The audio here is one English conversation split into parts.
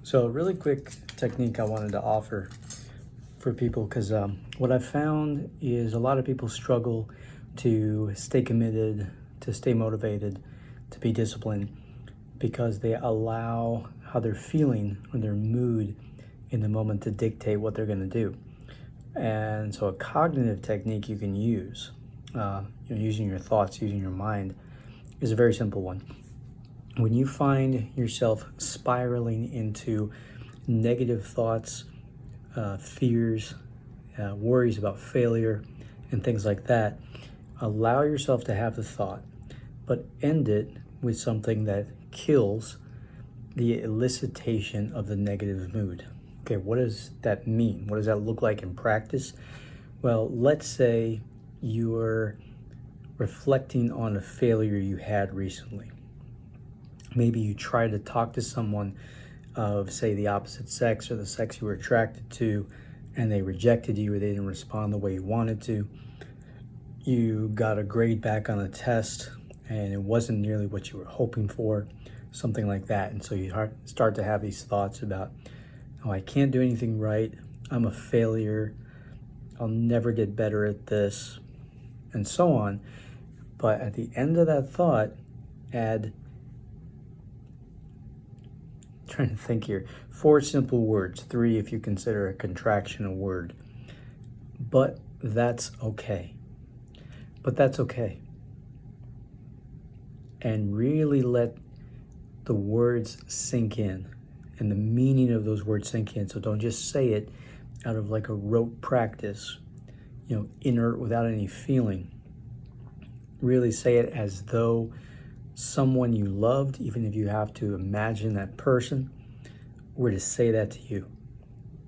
So a really quick technique I wanted to offer for people, because what I've found is a lot of people struggle to stay committed, to stay motivated, to be disciplined, because they allow how they're feeling or their mood in the moment to dictate what they're going to do. And so a cognitive technique you can use, using your thoughts, using your mind, is a very simple one. When you find yourself spiraling into negative thoughts, fears, worries about failure, and things like that, allow yourself to have the thought, but end it with something that kills the elicitation of the negative mood. Okay, what does that mean? What does that look like in practice? Well, let's say you're reflecting on a failure you had recently. Maybe you try to talk to someone of, say, the opposite sex or the sex you were attracted to, and they rejected you or they didn't respond the way you wanted to. You got a grade back on a test and it wasn't nearly what you were hoping for, something like that. And so you start to have these thoughts about, oh, I can't do anything right. I'm a failure. I'll never get better at this, and so on. But at the end of that thought, add, trying to think here, 4 simple words, 3 if you consider a contraction a word. But that's okay. But that's okay. And really let the words sink in and the meaning of those words sink in. So don't just say it out of like a rote practice, inert without any feeling. Really say it as though someone you loved, even if you have to imagine that person, were to say that to you.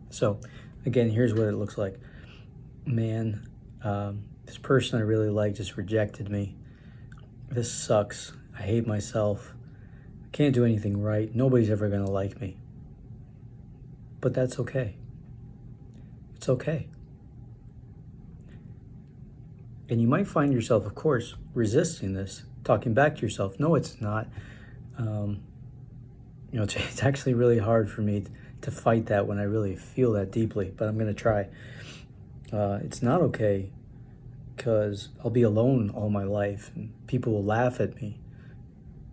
So again, here's what it looks like. Man, this person I really like just rejected me. This sucks. I hate myself. I can't do anything right. Nobody's ever going to like me. But that's okay. It's okay. And you might find yourself, of course, resisting this, talking back to yourself. No, it's not. It's actually really hard for me to fight that when I really feel that deeply, but I'm going to try. It's not okay because I'll be alone all my life and people will laugh at me.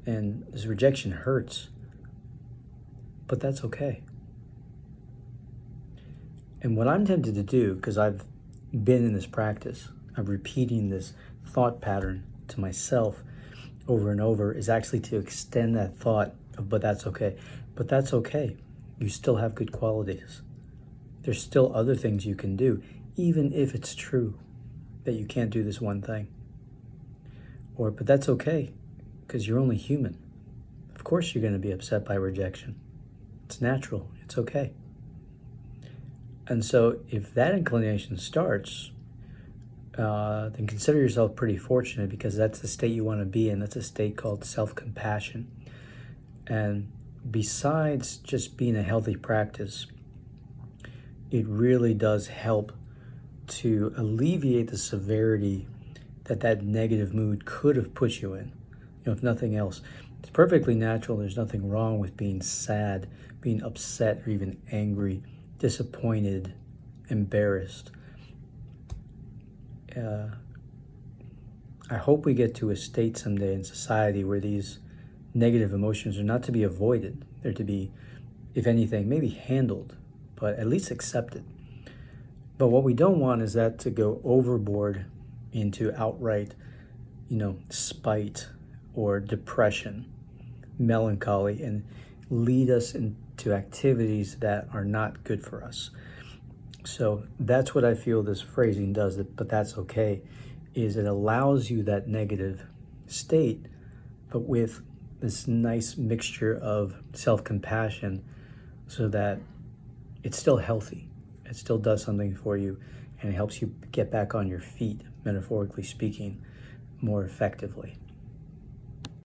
And this rejection hurts, but that's okay. And what I'm tempted to do, because I've been in this practice of repeating this thought pattern to myself over and over, is actually to extend that thought of, but that's okay. But that's okay. You still have good qualities. There's still other things you can do, even if it's true that you can't do this one thing. Or, but that's okay, because you're only human. Of course you're going to be upset by rejection. It's natural. It's okay. And so if that inclination starts, then consider yourself pretty fortunate, because that's the state you want to be in. That's a state called self-compassion. And besides just being a healthy practice, it really does help to alleviate the severity that negative mood could have put you in. If nothing else, it's perfectly natural. There's nothing wrong with being sad, being upset, or even angry, disappointed, embarrassed. I hope we get to a state someday in society where these negative emotions are not to be avoided. They're to be, if anything, maybe handled, but at least accepted. But what we don't want is that to go overboard into outright, spite or depression, melancholy, and lead us into activities that are not good for us. So that's what I feel this phrasing does, but that's okay, is it allows you that negative state, but with this nice mixture of self-compassion so that it's still healthy. It still does something for you, and it helps you get back on your feet, metaphorically speaking, more effectively.